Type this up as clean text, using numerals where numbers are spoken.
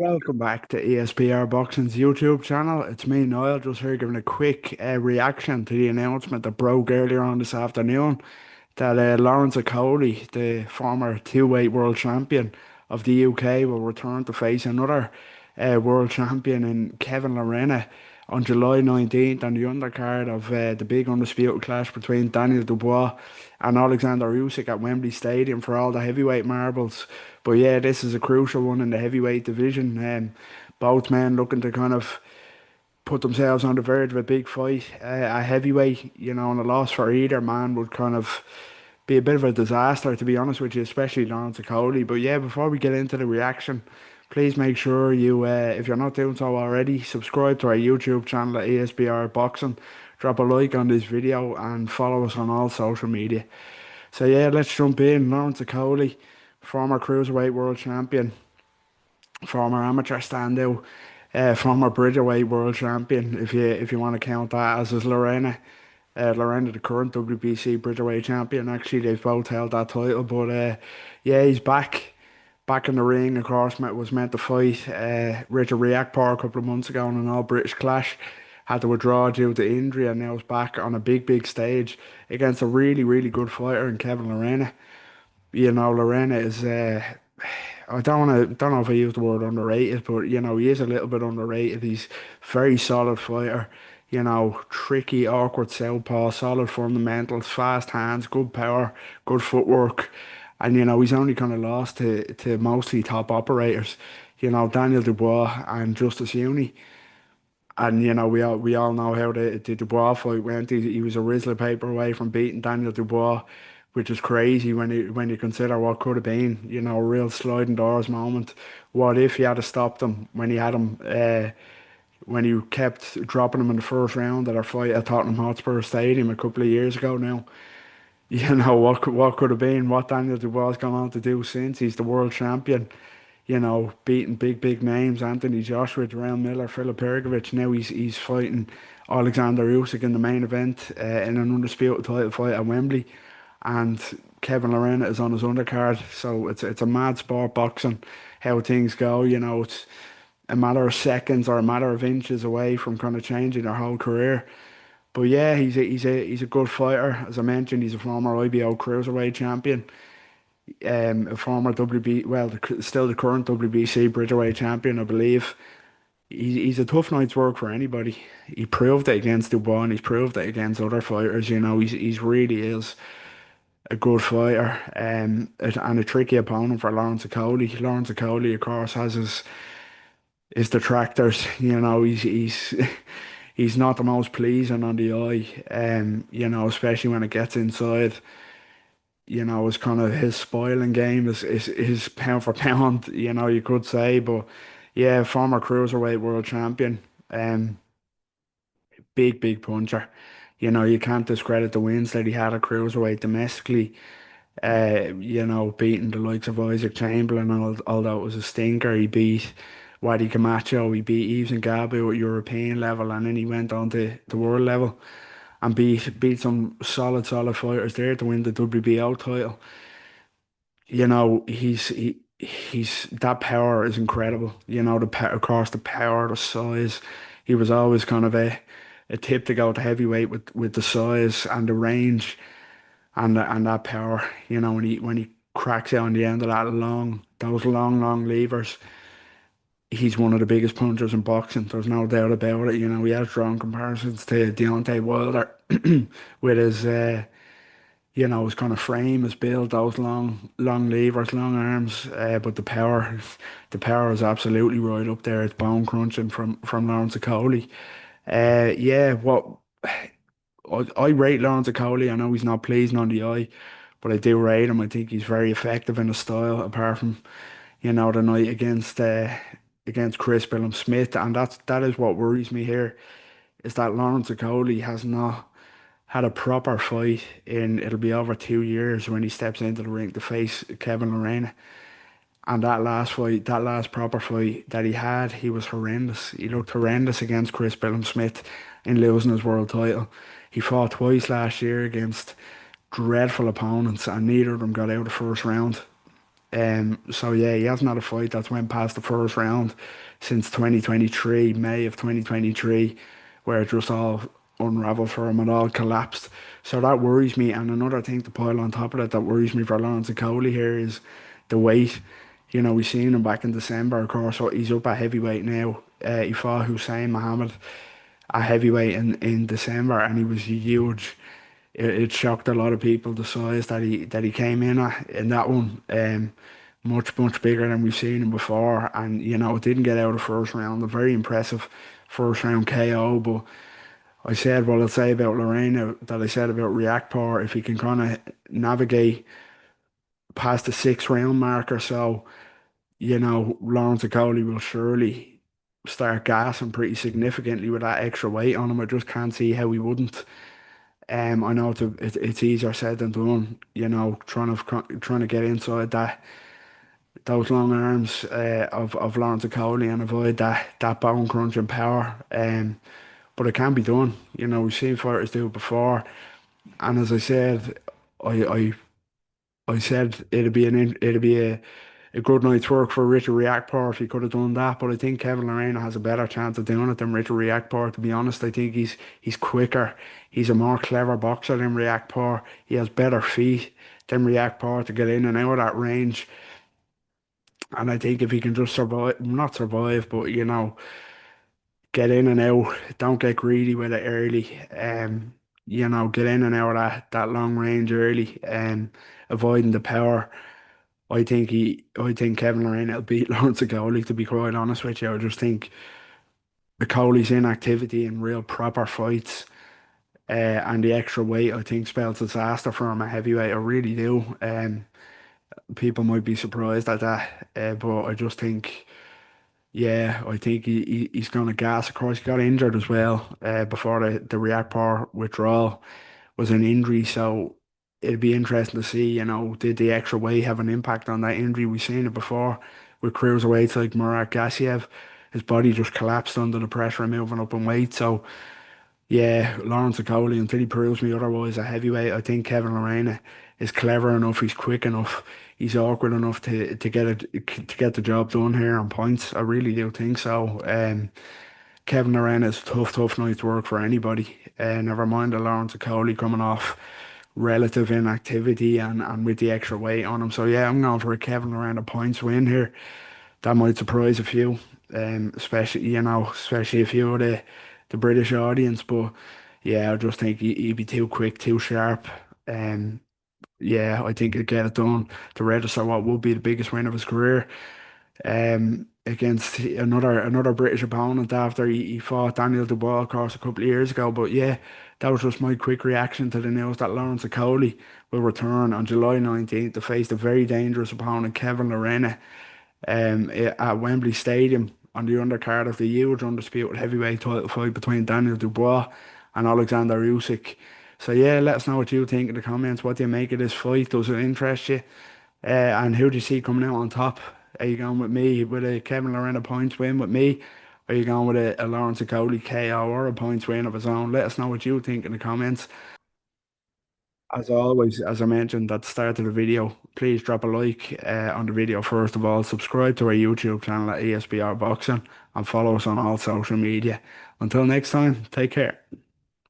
Welcome back to ESBR Boxing's YouTube channel. It's me, Niall, just here giving a quick reaction to the announcement that broke earlier on this afternoon that Lawrence Okolie, the former two-weight world champion of the UK, will return to face another world champion in Kevin Lerena on July 19th on the undercard of the big undisputed clash between Daniel Dubois and Alexander Usyk at Wembley Stadium for all the heavyweight marbles. But yeah, this is a crucial one in the heavyweight division. Both men looking to kind of put themselves on the verge of a big fight. A heavyweight, and a loss for either man would kind of be a bit of a disaster, to be honest with you, especially Lawrence Okolie. But yeah, before we get into the reaction, please make sure you, if you're not doing so already, subscribe to our YouTube channel at ESBR Boxing. Drop a like on this video and follow us on all social media. So yeah, let's jump in. Lawrence Okolie, former cruiserweight world champion, former amateur standout, former Bridgerweight world champion, if you want to count that, as is Lerena. Lerena, the current WBC Bridgerweight champion. Actually, they've both held that title, but yeah, he's back in the ring. Of course, was meant to fight Richard Riakporhe a couple of months ago in an all British clash. Had to withdraw due to injury, and now he's back on a big stage against a really good fighter in Kevin Lerena. Lerena is I don't know if I use the word underrated, but he is a little bit underrated. He's very solid fighter, tricky, awkward southpaw, solid fundamentals, fast hands, good power, good footwork. And he's only kind of lost to mostly top operators, Daniel Dubois and Justice Uni. And we all know how the Dubois fight went. He was a Rizzler paper away from beating Daniel Dubois, which is crazy when you consider what could have been, a real sliding doors moment. What if he had to stop him when he had him when he kept dropping him in the first round at our fight at Tottenham Hotspur Stadium a couple of years ago now? What could have been, what Daniel Dubois has gone on to do since. He's the world champion, beating big names, Anthony Joshua, Jarrell Miller, Filip Pergovic. Now he's fighting Alexander Usyk in the main event in an undisputed title fight at Wembley, and Kevin Lerena is on his undercard. So it's a mad sport, boxing, how things go. It's a matter of seconds or a matter of inches away from kind of changing their whole career. But yeah, he's a good fighter. As I mentioned, he's a former IBO cruiserweight champion, a former still the current WBC Bridgerweight champion, I believe. He's a tough night's work for anybody. He proved it against Dubois, and he's proved it against other fighters. He's really is a good fighter, and a tricky opponent for Lawrence Okolie. Lawrence Okolie, of course, has his detractors. He's he's not the most pleasing on the eye, especially when it gets inside. It's kind of his spoiling game is pound for pound, you could say. But yeah, former cruiserweight world champion, um, big puncher. You can't discredit the wins that he had at cruiserweight domestically. Beating the likes of Isaac Chamberlain, although it was a stinker. He beat Wadi Camacho, he beat Yves and Gabu at European level, and then he went on to the world level and beat some solid fighters there to win the WBO title. He's that power is incredible. The power across the power, the size. He was always kind of a tip to go to heavyweight with the size and the range and that power. When he cracks out on the end of those long levers. He's one of the biggest punchers in boxing. There's no doubt about it. He has drawn comparisons to Deontay Wilder with his kind of frame, his build, those long levers, long arms. But the power is absolutely right up there. It's bone crunching from Lawrence Okolie. Yeah, I rate Lawrence Okolie. I know he's not pleasing on the eye, but I do rate him. I think he's very effective in his style, apart from, the night against Chris Billum Smith. And that is what worries me here, is that Lawrence Okolie has not had a proper fight in, it'll be over 2 years when he steps into the ring to face Kevin Lerena. And that last fight, that last proper fight that he had, he was horrendous. He looked horrendous against Chris Billum Smith in losing his world title. He fought twice last year against dreadful opponents, and neither of them got out of the first round. So yeah, he hasn't had a fight that's went past the first round since 2023, May of 2023, where it just all unraveled for him and all collapsed. So that worries me. And another thing to pile on top of that that worries me for Lawrence Okolie here is the weight. You know, we seen him back in December, of course. So he's up at heavyweight now. He fought Hussein Mohammed at heavyweight in December, and he was huge. It shocked a lot of people the size that he came in at in that one. Much bigger than we've seen him before, and you know it didn't get out of first round. A very impressive first round KO. But I said what I'll say about Lerena that I said about Reactor. If he can kind of navigate past the 6 round mark or so, you know Lawrence Okolie will surely start gassing pretty significantly with that extra weight on him. I just can't see how he wouldn't. I know it's easier said than done, you know, trying to get inside those long arms of Lawrence Okolie and avoid that bone crunching power. But it can be done. You know, we've seen fighters do it before, and as I said, I I, I said it'd be a good night's work for Richard Riakporhe if he could have done that. But I think Kevin Lerena has a better chance of doing it than Richard Riakporhe. To be honest, I think he's quicker. He's a more clever boxer than Riakporhe. He has better feet than Riakporhe to get in and out of that range. And I think if he can just survive, not survive, but you know, get in and out, don't get greedy with it early. You know, get in and out of that long range early, avoiding the power. I think Kevin Lerena will beat Lawrence Okolie, to be quite honest with you. I just think Okolie's inactivity in real proper fights, and the extra weight, I think spells disaster for him at heavyweight. I really do. People might be surprised at that, but I just think, yeah, I think he's going to gas. Of course, he got injured as well before the Reactor withdrawal was an injury, so it'd be interesting to see, you know, did the extra weight have an impact on that injury? We've seen it before with cruiserweights like Murat Gassiev. His body just collapsed under the pressure of moving up in weight. So, yeah, Lawrence Okolie, until he proves me otherwise, a heavyweight, I think Kevin Lerena is clever enough, he's quick enough, he's awkward enough to get the job done here on points. I really do think so. Kevin Lerena is tough night's work for anybody. Never mind the Lawrence Okolie coming off relative inactivity and with the extra weight on him. So yeah, I'm going for a Kevin Lerena points win here. That might surprise a few, especially a few of the British audience. But yeah, I just think he'd be too quick, too sharp. Um, yeah, I think he'd get it done to register what would be the biggest win of his career against another British opponent after he fought Daniel Dubois, of course, a couple of years ago. But yeah, that was just my quick reaction to the news that Lawrence Okolie will return on July 19th to face the very dangerous opponent Kevin Lerena at Wembley Stadium on the undercard of the huge undisputed heavyweight title fight between Daniel Dubois and Alexander Usyk. So yeah, let us know what you think in the comments. What do you make of this fight? Does it interest you? And who do you see coming out on top? Are you going with me with a Kevin Lerena points win with me? Are you going with a Lawrence Okolie KO or a points win of his own? Let us know what you think in the comments. As always, as I mentioned at the start of the video, please drop a like on the video first of all. Subscribe to our YouTube channel at ESBR Boxing and follow us on all social media. Until next time, take care.